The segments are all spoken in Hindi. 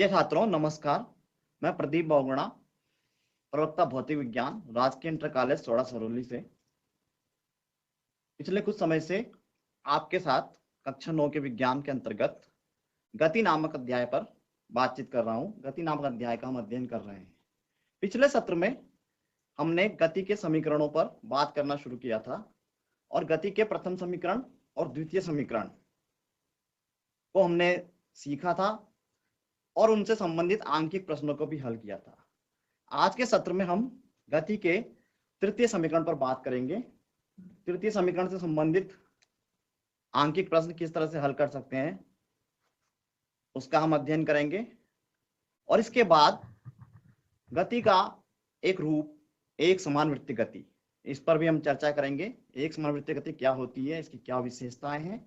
प्रिय छात्रों नमस्कार। मैं प्रदीप बहुगुणा, प्रवक्ता भौतिक विज्ञान, राजकीय इंटर कॉलेज सोड़ा सरोली से पिछले कुछ समय से आपके साथ कक्षा 9 के विज्ञान के अंतर्गत गति नामक अध्याय पर बातचीत कर रहा हूं। गति नामक अध्याय का हम अध्ययन कर रहे हैं। पिछले सत्र में हमने गति के समीकरणों पर बात करना शुरू किया था और गति के प्रथम समीकरण और द्वितीय समीकरण को हमने सीखा था और उनसे संबंधित आंकिक प्रश्नों को भी हल किया था। आज के सत्र में हम गति के तृतीय समीकरण पर बात करेंगे। तृतीय समीकरण से संबंधित आंकिक प्रश्न किस तरह से हल कर सकते हैं उसका हम अध्ययन करेंगे और इसके बाद गति का एक रूप एक समानुवृत्त गति, इस पर भी हम चर्चा करेंगे। एक समानुवृत्त गति क्या होती है, इसकी क्या विशेषताएं हैं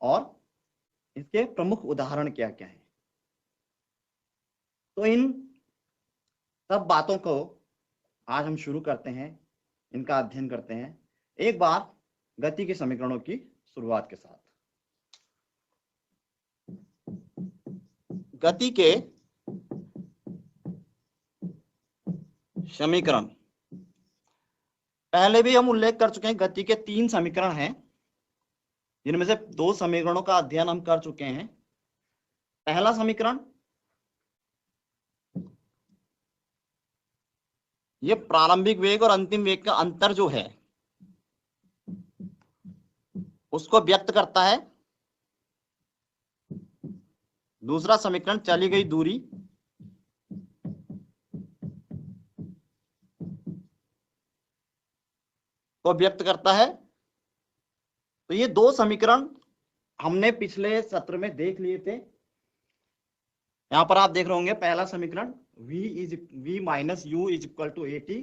और इसके प्रमुख उदाहरण क्या क्या हैं। तो इन सब बातों को आज हम शुरू करते हैं, इनका अध्ययन करते हैं। एक बार गति के समीकरणों की शुरुआत के साथ। गति के समीकरण पहले भी हम उल्लेख कर चुके हैं। गति के 3 समीकरण हैं, जिनमें से 2 समीकरणों का अध्ययन हम कर चुके हैं। पहला समीकरण ये प्रारंभिक वेग और अंतिम वेग का अंतर जो है उसको व्यक्त करता है। दूसरा समीकरण चली गई दूरी को व्यक्त करता है। तो ये 2 समीकरण हमने पिछले सत्र में देख लिए थे। यहां पर आप देख रहे होंगे पहला समीकरण v minus U is equal to AT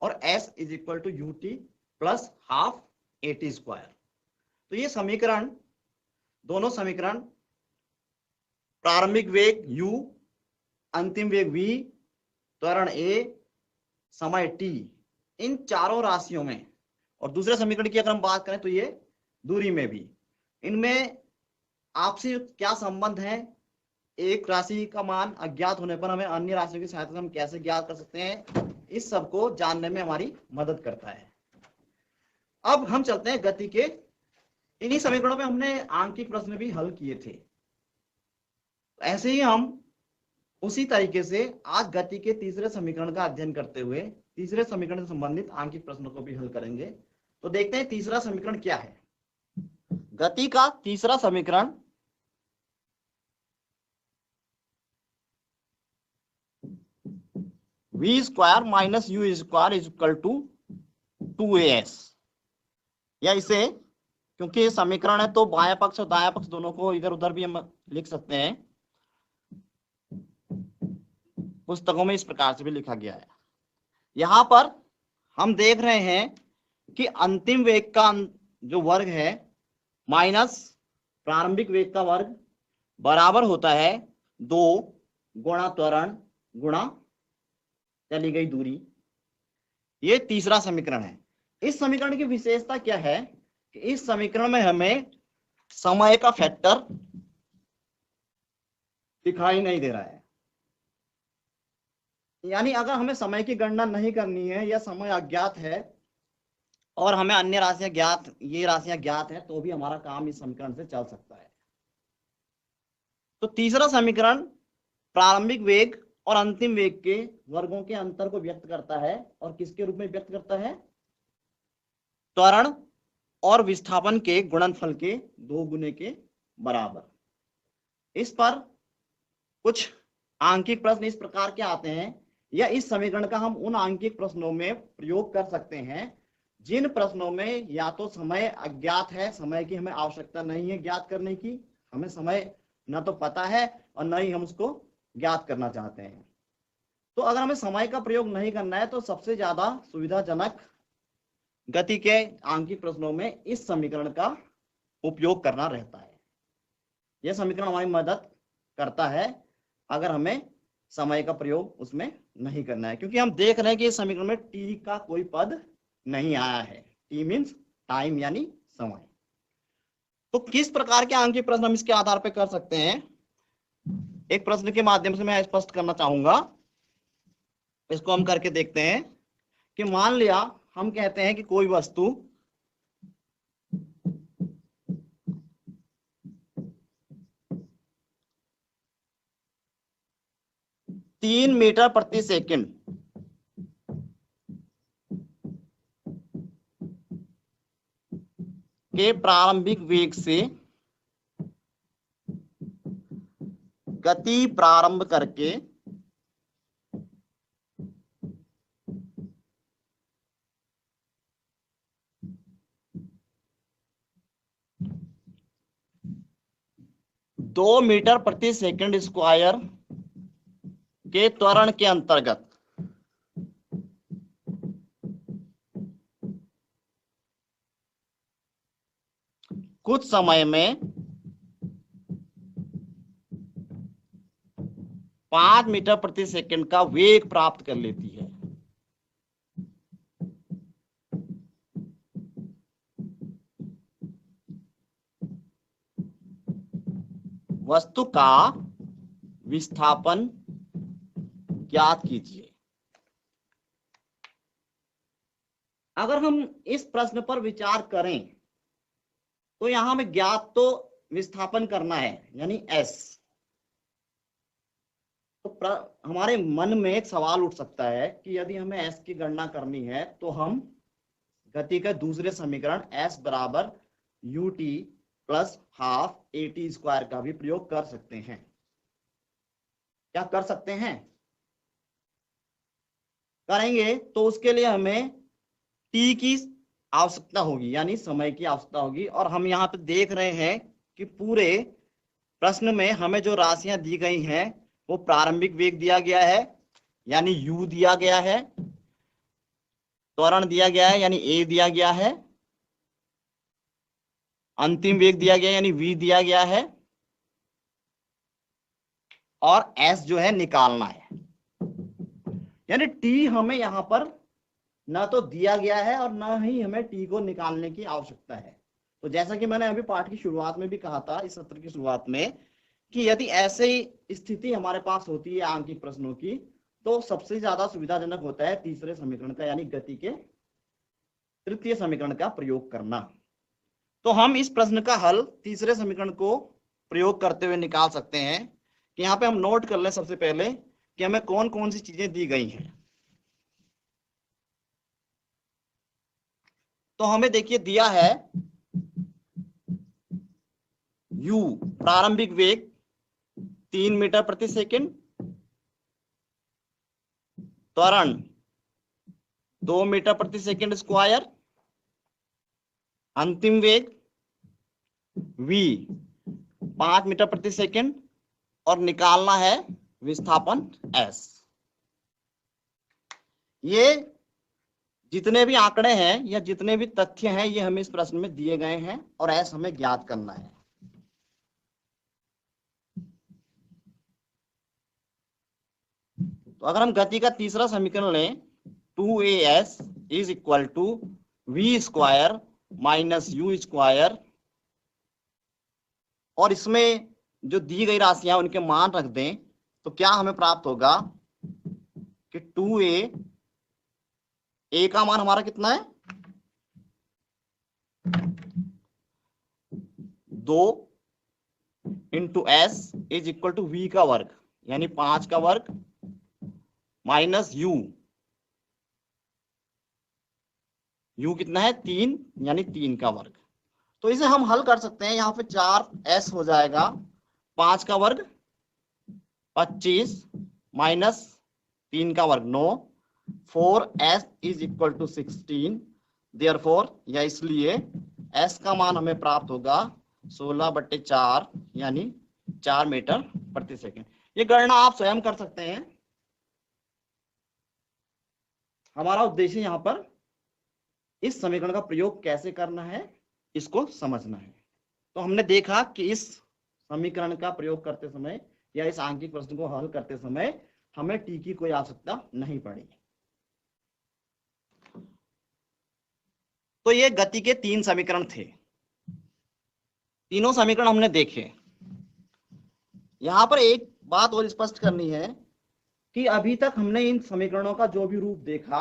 और s is equal to UT plus half AT square. तो ये समीकरण, दोनों समीकरण प्रारंभिक वेग u, अंतिम वेग v, त्वरण a, समय t, इन चारों राशियों में, और दूसरे समीकरण की अगर हम बात करें तो ये दूरी में भी, इनमें आपसी क्या संबंध है। एक राशि का मान अज्ञात होने पर हमें अन्य राशियों की सहायता से हम कैसे ज्ञात कर सकते हैं, इस सब को जानने में हमारी मदद करता है। अब हम चलते हैं गति के। इन्हीं समीकरणों में हमने आंकिक प्रश्न भी हल किए थे। ऐसे ही हम उसी तरीके से आज गति के तीसरे समीकरण का अध्ययन करते हुए तीसरे समीकरण से संबंधित आंकिक प्रश्नों को भी हल करेंगे। तो देखते हैं तीसरा समीकरण क्या है। गति का तीसरा समीकरण v square minus U square is equal to 2as, या इसे, क्योंकि ये समीकरण है तो बायां पक्ष और दायां पक्ष दोनों को इधर उधर भी हम लिख सकते हैं। पुस्तकों में इस प्रकार से भी लिखा गया है। यहां पर हम देख रहे हैं कि अंतिम वेग का जो वर्ग है माइनस प्रारंभिक वेग का वर्ग बराबर होता है 2 गुणा त्वरण गुणा चली गई दूरी। ये तीसरा समीकरण है। इस समीकरण की विशेषता क्या है कि इस समीकरण में हमें समय का फैक्टर दिखाई नहीं दे रहा है। यानी अगर हमें समय की गणना नहीं करनी है या समय अज्ञात है और हमें अन्य राशियां ज्ञात, ये राशियां ज्ञात है, तो भी हमारा काम इस समीकरण से चल सकता है। तो तीसरा समीकरण प्रारंभिक वेग और अंतिम वेग के वर्गों के अंतर को व्यक्त करता है। और किसके रूप में व्यक्त करता है? त्वरण और विस्थापन के गुणनफल के 2 गुने के बराबर। इस पर कुछ आंकिक प्रश्न इस प्रकार के आते हैं, या इस समीकरण का हम उन आंकिक प्रश्नों में प्रयोग कर सकते हैं जिन प्रश्नों में या तो समय अज्ञात है, समय की हमें आवश्यकता नहीं है ज्ञात करने की, हमें समय न तो पता है और न ही हम उसको ज्ञात करना चाहते हैं। तो अगर हमें समय का प्रयोग नहीं करना है तो सबसे ज्यादा सुविधाजनक गति के आंकिक प्रश्नों में इस समीकरण का उपयोग करना रहता है। यह समीकरण हमारी मदद करता है अगर हमें समय का प्रयोग उसमें नहीं करना है, क्योंकि हम देख रहे हैं कि इस समीकरण में टी का कोई पद नहीं आया है। टी मीन्स टाइम, यानी समय। तो किस प्रकार के आंकिक प्रश्न हम इसके आधार पर कर सकते हैं? एक प्रश्न के माध्यम से मैं स्पष्ट करना चाहूंगा, इसको हम करके देखते हैं कि मान लिया हम कहते हैं कि कोई वस्तु तीन मीटर प्रति सेकंड के प्रारंभिक वेग से गति प्रारंभ करके दो मीटर प्रति सेकंड स्क्वायर के त्वरण के अंतर्गत कुछ समय में 5 मीटर प्रति सेकंड का वेग प्राप्त कर लेती है। वस्तु का विस्थापन ज्ञात कीजिए। अगर हम इस प्रश्न पर विचार करें तो यहां हमें ज्ञात तो विस्थापन करना है, यानी s। तो हमारे मन में एक सवाल उठ सकता है कि यदि हमें s की गणना करनी है तो हम गति का दूसरे समीकरण s बराबर ut plus half at square का भी प्रयोग कर सकते हैं। क्या कर सकते हैं? करेंगे तो उसके लिए हमें t की आवश्यकता होगी, यानी समय की आवश्यकता होगी। और हम यहाँ पे देख रहे हैं कि पूरे प्रश्न में हमें जो राशियां दी गई हैं वो प्रारंभिक वेग दिया गया है यानी u दिया गया है, त्वरण दिया गया है यानी a दिया गया है, अंतिम वेग दिया गया यानी v दिया गया है, और s जो है निकालना है। यानी t हमें यहाँ पर ना तो दिया गया है और ना ही हमें t को निकालने की आवश्यकता है। तो जैसा कि मैंने अभी पाठ की शुरुआत में भी कहा था, इस सत्र की शुरुआत में, कि यदि ऐसे ही स्थिति हमारे पास होती है आंकिक प्रश्नों की, तो सबसे ज्यादा सुविधाजनक होता है तीसरे समीकरण का यानी गति के तृतीय समीकरण का प्रयोग करना। तो हम इस प्रश्न का हल तीसरे समीकरण को प्रयोग करते हुए निकाल सकते हैं। कि यहाँ पे हम नोट कर लें सबसे पहले कि हमें कौन कौन सी चीजें दी गई हैं। तो हमें देखिए दिया है u प्रारंभिक वेग 3 मीटर प्रति सेकंड, त्वरण 2 मीटर प्रति सेकंड स्क्वायर, अंतिम वेग v 5 मीटर प्रति सेकंड, और निकालना है विस्थापन s। ये जितने भी आंकड़े हैं या जितने भी तथ्य हैं ये हमें इस प्रश्न में दिए गए हैं और s हमें ज्ञात करना है। तो अगर हम गति का तीसरा समीकरण लें 2as is equal to v square minus u square, और इसमें जो दी गई राशियां उनके मान रख दें, तो क्या हमें प्राप्त होगा कि 2a का मान हमारा कितना है 2 into s is equal to v का वर्ग यानी 5 का वर्ग माइनस u कितना है 3 यानी 3 का वर्ग। तो इसे हम हल कर सकते हैं। यहाँ पे 4s हो जाएगा, 5 का वर्ग 25 माइनस 3 का वर्ग 9, 4s is equal to 16। Therefore या इसलिए s का मान हमें प्राप्त होगा 16/4 यानी 4 मीटर प्रति सेकंड। ये गणना आप स्वयं कर सकते हैं। हमारा उद्देश्य यहाँ पर इस समीकरण का प्रयोग कैसे करना है इसको समझना है। तो हमने देखा कि इस समीकरण का प्रयोग करते समय या इस आंकिक प्रश्न को हल करते समय हमें टी की कोई आवश्यकता नहीं पड़ी। तो ये गति के 3 समीकरण थे। तीनों समीकरण हमने देखे। यहां पर एक बात और स्पष्ट करनी है कि अभी तक हमने इन समीकरणों का जो भी रूप देखा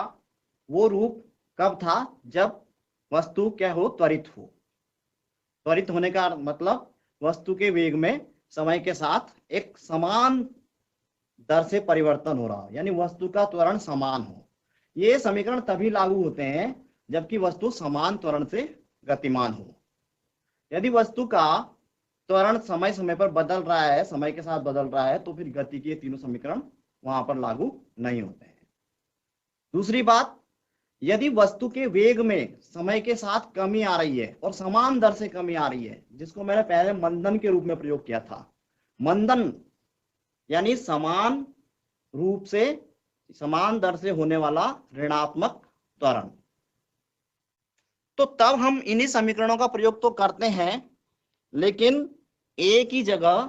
वो रूप कब था, जब वस्तु क्या हो, त्वरित हो। त्वरित होने का मतलब वस्तु के वेग में समय के साथ एक समान दर से परिवर्तन हो रहा हो, यानी वस्तु का त्वरण समान हो। ये समीकरण तभी लागू होते हैं जबकि वस्तु समान त्वरण से गतिमान हो। यदि वस्तु का त्वरण समय समय पर बदल रहा है, समय के साथ बदल रहा है, तो फिर गति के तीनों समीकरण वहां पर लागू नहीं होते हैं। दूसरी बात, यदि वस्तु के वेग में समय के साथ कमी आ रही है और समान दर से कमी आ रही है, जिसको मैंने पहले मंदन के रूप में प्रयोग किया था। मंदन यानी समान रूप से, समान दर से होने वाला ऋणात्मक त्वरण। तो तब हम इन्हीं समीकरणों का प्रयोग तो करते हैं, लेकिन एक ही जगह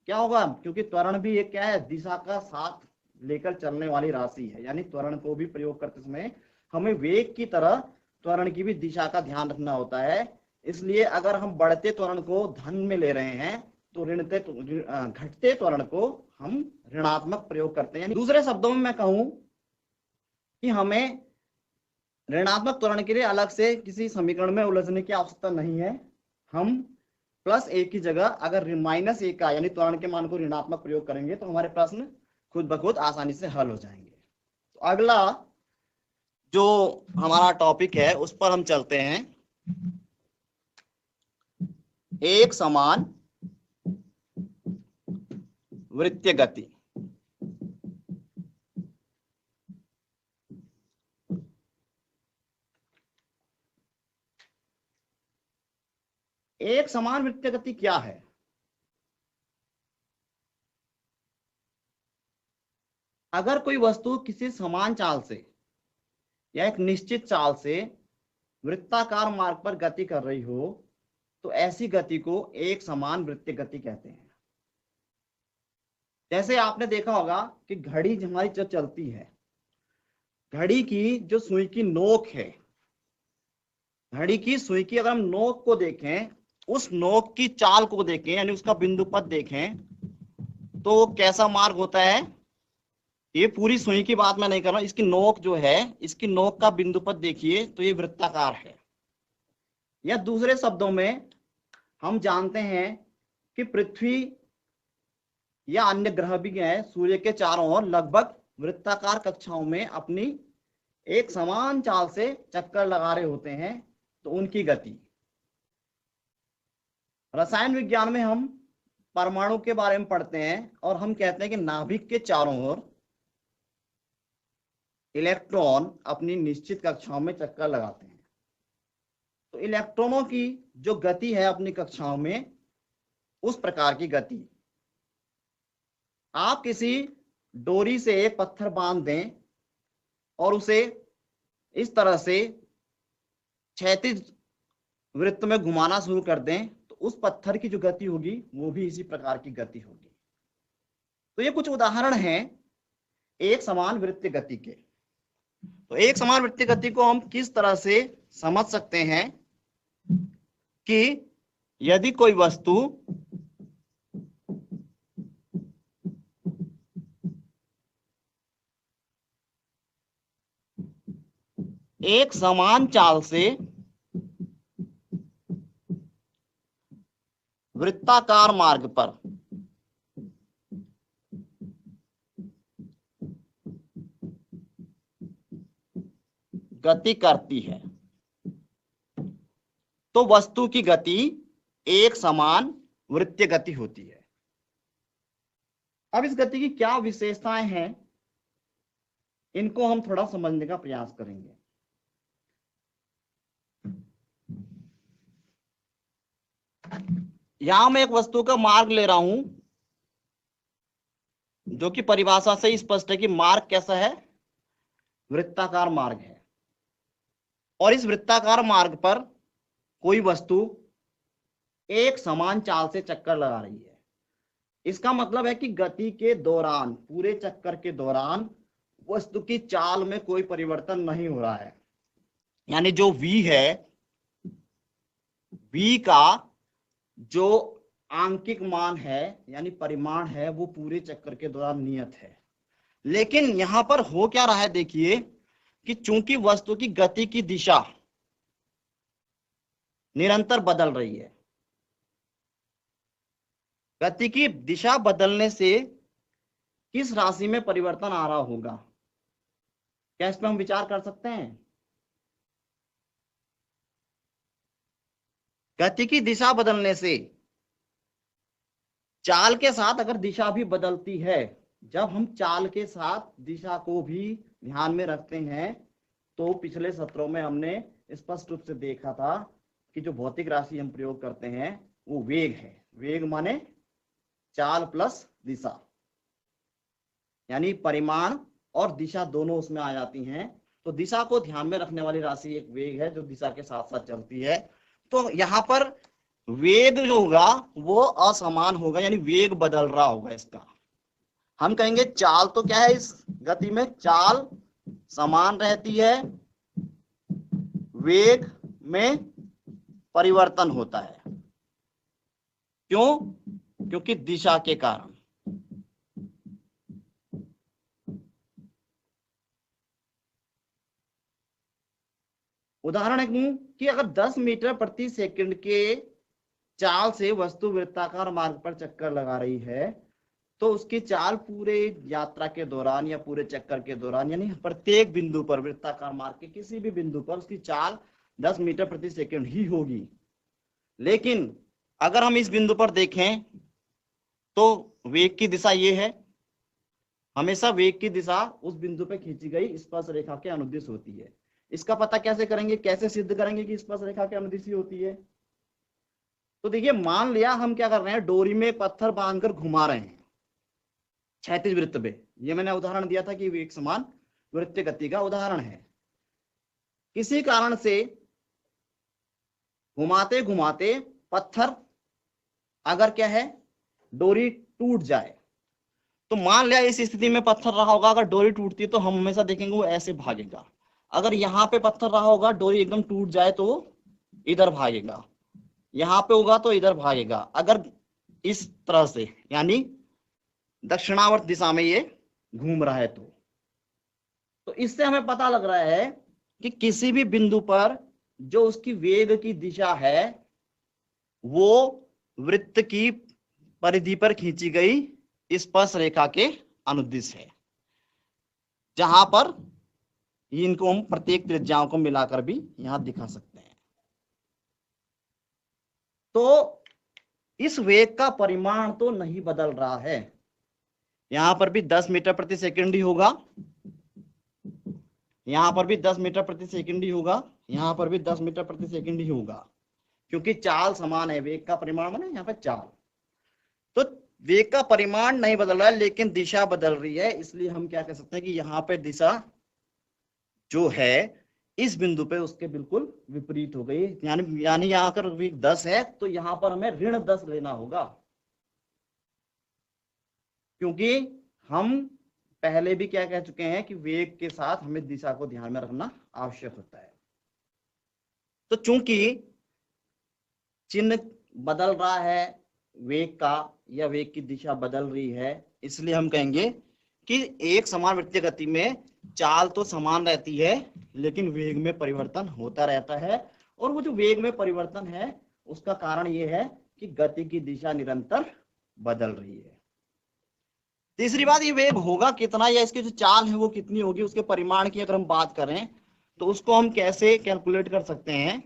क्या होगा, क्योंकि त्वरण भी एक क्या है, दिशा का साथ लेकर चलने वाली राशि है, यानी त्वरण को भी प्रयोग करते समय हमें वेग की तरह त्वरण की भी दिशा का ध्यान रखना होता है। इसलिए अगर हम बढ़ते त्वरण को धन में ले रहे हैं तो घटते त्वरण को हम ऋणात्मक प्रयोग करते हैं। दूसरे शब्दों में मैं कहूं कि हमें ऋणात्मक त्वरण के लिए अलग से किसी समीकरण में उलझने की आवश्यकता नहीं है। हम प्लस ए की जगह अगर माइनस ए का यानी त्वरण के मान को ऋणात्मक प्रयोग करेंगे तो हमारे प्रश्न खुद ब खुद आसानी से हल हो जाएंगे। तो अगला जो हमारा टॉपिक है उस पर हम चलते हैं। एक समान वृत्तीय गति। एक समान वृत्तीय गति क्या है? अगर कोई वस्तु किसी समान चाल से या एक निश्चित चाल से वृत्ताकार मार्ग पर गति कर रही हो तो ऐसी गति को एक समान वृत्तीय गति कहते हैं। जैसे आपने देखा होगा कि घड़ी हमारी जो चलती है, घड़ी की जो सुई की नोक है, घड़ी की सुई की अगर हम नोक को देखें, उस नोक की चाल को देखें, यानी उसका बिंदु पथ देखें, तो वो कैसा मार्ग होता है। ये पूरी सुई की बात मैं नहीं कर रहा, इसकी नोक जो है, इसकी नोक का बिंदु पथ देखिए तो ये वृत्ताकार है। या दूसरे शब्दों में हम जानते हैं कि पृथ्वी या अन्य ग्रह भी हैं, सूर्य के चारों ओर लगभग वृत्ताकार कक्षाओं में अपनी एक समान चाल से चक्कर लगा रहे होते हैं, तो उनकी गति। रसायन विज्ञान में हम परमाणु के बारे में पढ़ते हैं और हम कहते हैं कि नाभिक के चारों ओर इलेक्ट्रॉन अपनी निश्चित कक्षाओं में चक्कर लगाते हैं। तो इलेक्ट्रॉनों की जो गति है अपनी कक्षाओं में, उस प्रकार की गति। आप किसी डोरी से एक पत्थर बांध दें और उसे इस तरह से क्षैतिज वृत्त में घुमाना शुरू कर दें, तो उस पत्थर की जो गति होगी वो भी इसी प्रकार की गति होगी। तो ये कुछ उदाहरण हैं एक समान वृत्तीय गति के। तो एक समान वृत्तीय गति को हम किस तरह से समझ सकते हैं कि यदि कोई वस्तु एक समान चाल से वृत्ताकार मार्ग पर गति करती है तो वस्तु की गति एक समान वृत्तीय गति होती है। अब इस गति की क्या विशेषताएं हैं, इनको हम थोड़ा समझने का प्रयास करेंगे। यहां मैं एक वस्तु का मार्ग ले रहा हूं, जो कि परिभाषा से स्पष्ट है कि मार्ग कैसा है, वृत्ताकार मार्ग है। और इस वृत्ताकार मार्ग पर कोई वस्तु एक समान चाल से चक्कर लगा रही है। इसका मतलब है कि गति के दौरान, पूरे चक्कर के दौरान वस्तु की चाल में कोई परिवर्तन नहीं हो रहा है। यानी जो v है, v का जो आंकिक मान है यानी परिमाण है वो पूरे चक्कर के दौरान नियत है। लेकिन यहां पर हो क्या रहा है देखिए कि चूंकि वस्तु की गति की दिशा निरंतर बदल रही है, गति की दिशा बदलने से किस राशि में परिवर्तन आ रहा होगा, क्या इस पर हम विचार कर सकते हैं? गति की दिशा बदलने से चाल के साथ अगर दिशा भी बदलती है, जब हम चाल के साथ दिशा को भी ध्यान में रखते हैं तो पिछले सत्रों में हमने स्पष्ट रूप से देखा था कि जो भौतिक राशि हम प्रयोग करते हैं वो वेग है। वेग माने चाल प्लस दिशा, यानी परिमाण और दिशा दोनों उसमें आ जाती हैं। तो दिशा को ध्यान में रखने वाली राशि एक वेग है जो दिशा के साथ साथ चलती है। तो यहाँ पर वेग जो होगा वो असमान होगा, यानी वेग बदल रहा होगा इसका। हम कहेंगे चाल तो क्या है, इस गति में चाल समान रहती है, वेग में परिवर्तन होता है। क्यों? क्योंकि दिशा के कारण। उदाहरण दूं कि अगर 10 मीटर प्रति सेकंड के चाल से वस्तु वृत्ताकार मार्ग पर चक्कर लगा रही है तो उसकी चाल पूरे यात्रा के दौरान या पूरे चक्कर के दौरान यानी प्रत्येक बिंदु पर वृत्ताकार मार्ग के किसी भी बिंदु पर उसकी चाल 10 मीटर प्रति सेकंड ही होगी। लेकिन अगर हम इस बिंदु पर देखें तो वेग की दिशा ये है, हमेशा वेग की दिशा उस बिंदु पर खींची गई स्पर्श रेखा के अनुदिश होती है। इसका पता कैसे करेंगे, कैसे सिद्ध करेंगे कि स्पर्श रेखा के अनुदिश ही होती है? तो देखिए, मान लिया हम क्या कर रहे हैं, डोरी में पत्थर बांधकर घुमा रहे हैं क्षैतिज वृत्त पे। ये मैंने उदाहरण दिया था कि एक समान वृत्तीय गति का उदाहरण है। किसी कारण से घुमाते घुमाते पत्थर अगर क्या है डोरी टूट जाए, तो मान लिया इस स्थिति में पत्थर रहा होगा, अगर डोरी टूटती है तो हम हमेशा देखेंगे वो ऐसे भागेगा। अगर यहाँ पे पत्थर रहा होगा, डोरी एकदम टूट जाए तो इधर भागेगा, यहाँ पे होगा तो इधर भागेगा। अगर इस तरह से यानी दक्षिणावर्त दिशा में ये घूम रहा है तो इससे हमें पता लग रहा है कि किसी भी बिंदु पर जो उसकी वेग की दिशा है वो वृत्त की परिधि पर खींची गई स्पर्श रेखा के अनुदिश है, जहां पर इनको हम प्रत्येक त्रिज्याओं को मिलाकर भी यहां दिखा सकते हैं। तो इस वेग का परिमाण तो नहीं बदल रहा है, यहां पर भी 10 मीटर प्रति सेकंड ही होगा, यहां पर भी 10 मीटर प्रति सेकंड ही होगा, यहां पर भी 10 मीटर प्रति सेकंड ही होगा, क्योंकि चाल समान है। वेग का परिमाण माने यहाँ पर चाल। तो वेग का परिमाण नहीं बदल रहा है लेकिन दिशा बदल रही है, इसलिए हम क्या कह सकते हैं कि यहाँ पे दिशा जो है इस बिंदु पे उसके बिल्कुल विपरीत हो गई। यानी यहाँ अगर वेग 10 है तो यहाँ पर हमें ऋण 10 लेना होगा, क्योंकि हम पहले भी क्या कह चुके हैं कि वेग के साथ हमें दिशा को ध्यान में रखना आवश्यक होता है। तो चूंकि चिन्ह बदल रहा है वेग का या वेग की दिशा बदल रही है, इसलिए हम कहेंगे कि एक समान वृत्तीय गति में चाल तो समान रहती है लेकिन वेग में परिवर्तन होता रहता है। और वो जो वेग में परिवर्तन है उसका कारण ये है कि गति की दिशा निरंतर बदल रही है। तीसरी बात, ये वेग होगा कितना या इसकी जो चाल है वो कितनी होगी, उसके परिमाण की अगर हम बात करें तो उसको हम कैसे कैलकुलेट कर सकते हैं।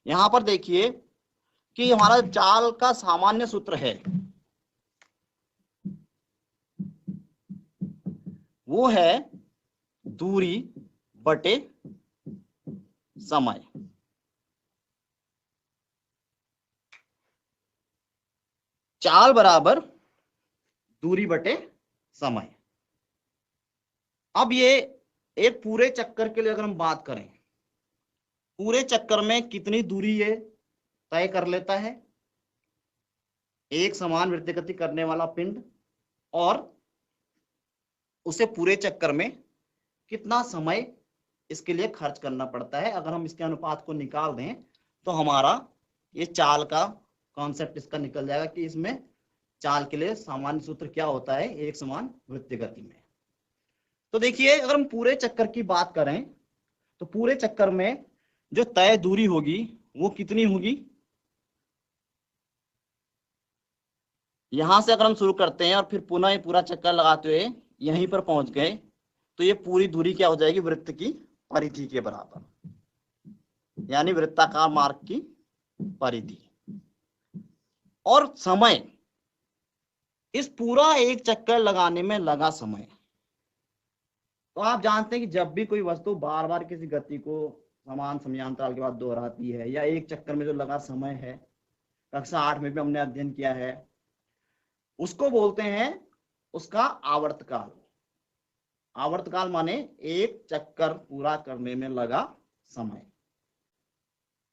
यहां पर देखिए कि हमारा चाल का सामान्य सूत्र है वो है दूरी बटे समय। चाल बराबर दूरी बटे समय। अब ये एक पूरे चक्कर के लिए अगर हम बात करें, पूरे चक्कर में कितनी दूरी ये तय कर लेता है, एक समान वृत्तीय गति करने वाला पिंड, और उसे पूरे चक्कर में कितना समय इसके लिए खर्च करना पड़ता है। अगर हम इसके अनुपात को निकाल दें तो हमारा ये चाल का कॉन्सेप्ट इसका निकल जाएगा कि इसमें चाल के लिए सामान्य सूत्र क्या होता है एक समान वृत्तीय गति में। तो देखिए अगर हम पूरे चक्कर की बात करें तो पूरे चक्कर में जो तय दूरी होगी वो कितनी होगी, यहां से अगर हम शुरू करते हैं और फिर पुनः ये पूरा चक्कर लगाते हुए यहीं पर पहुंच गए तो ये पूरी दूरी क्या हो जाएगी, वृत्त की परिधि के बराबर, यानी वृत्ताकार मार्ग की परिधि। और समय, इस पूरा एक चक्कर लगाने में लगा समय, तो आप जानते हैं कि जब भी कोई वस्तु बार बार किसी गति को समान समयांतराल के बाद दोहराती है या एक चक्कर में जो लगा समय है, कक्षा 8 में भी हमने अध्ययन किया है, उसको बोलते हैं उसका आवर्तकाल। आवर्तकाल माने एक चक्कर पूरा करने में लगा समय।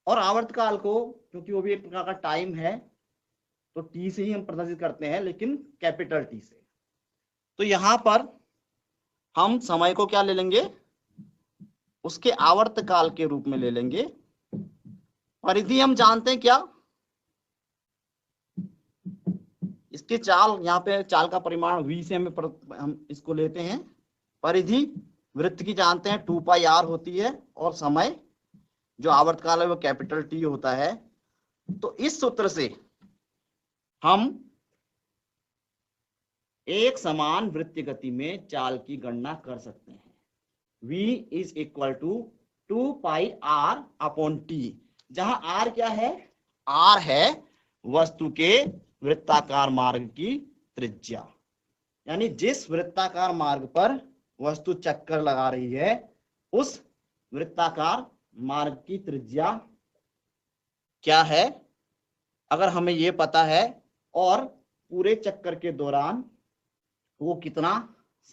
और आवर्तकाल को क्योंकि वो भी एक प्रकार का टाइम है तो टी से ही हम प्रदर्शित करते हैं, लेकिन कैपिटल टी से। तो यहां पर हम समय को क्या ले लेंगे, उसके आवर्तकाल के रूप में ले लेंगे। परिधि हम जानते हैं क्या, इसके चाल, यहाँ पे चाल का परिमाण v से हम इसको लेते हैं। परिधि वृत्त की जानते हैं 2 पाई r होती है और समय जो आवर्तकाल है वो कैपिटल टी होता है। तो इस सूत्र से हम एक समान वृत्तीय गति में चाल की गणना कर सकते हैं। v is equal to 2 pi r upon T, जहां r क्या है, r है वस्तु के वृत्ताकार मार्ग की त्रिज्या, यानी जिस वृत्ताकार मार्ग पर वस्तु चक्कर लगा रही है उस वृत्ताकार मार्ग की त्रिज्या क्या है। अगर हमें ये पता है और पूरे चक्कर के दौरान वो कितना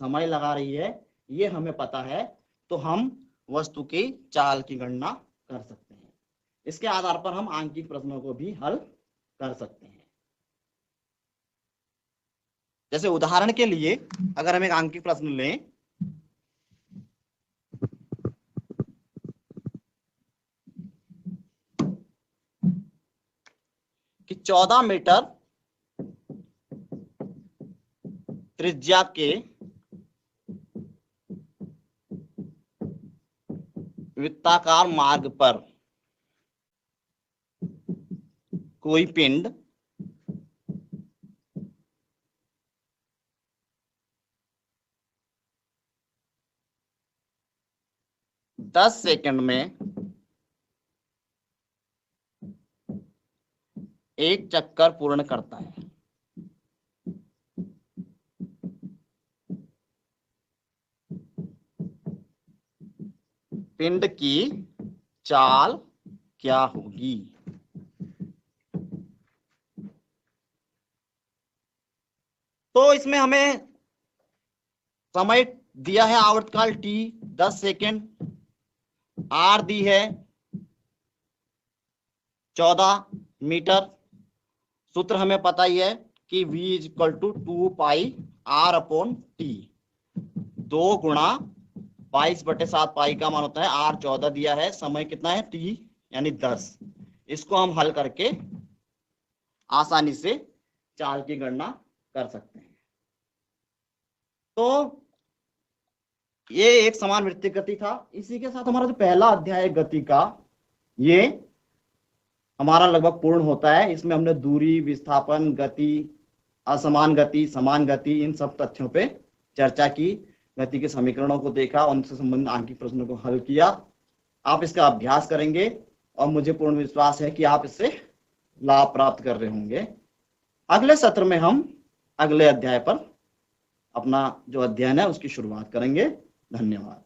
समय लगा रही है ये हमें पता है, तो हम वस्तु की चाल की गणना कर सकते हैं। इसके आधार पर हम आंकिक प्रश्नों को भी हल कर सकते हैं। जैसे उदाहरण के लिए अगर हम एक आंकिक प्रश्न लें कि 14 मीटर त्रिज्या के वृत्ताकार मार्ग पर कोई पिंड दस सेकंड में एक चक्कर पूर्ण करता है। पिंड की चाल क्या होगी। तो इसमें हमें समय दिया है आवर्तकाल t 10 सेकेंड, r दी है 14 मीटर। सूत्र हमें पता ही है कि v is equal to 2 pi r upon T, 2 गुणा 22/7 पाई का मान होता है r 14 दिया है, समय कितना है t यानी 10। इसको हम हल करके आसानी से चाल की गणना कर सकते हैं। तो ये एक समान वृत्तीय गति था। इसी के साथ हमारा जो पहला अध्याय है गति का, ये हमारा लगभग पूर्ण होता है। इसमें हमने दूरी, विस्थापन, गति, असमान गति, समान गति, इन सब तथ्यों पे चर्चा की, गति के समीकरणों को देखा, उनसे संबंधित आंकिक प्रश्नों को हल किया। आप इसका अभ्यास करेंगे और मुझे पूर्ण विश्वास है कि आप इससे लाभ प्राप्त कर रहे होंगे। अगले सत्र में हम अगले अध्याय पर अपना जो अध्ययन है उसकी शुरुआत करेंगे। धन्यवाद।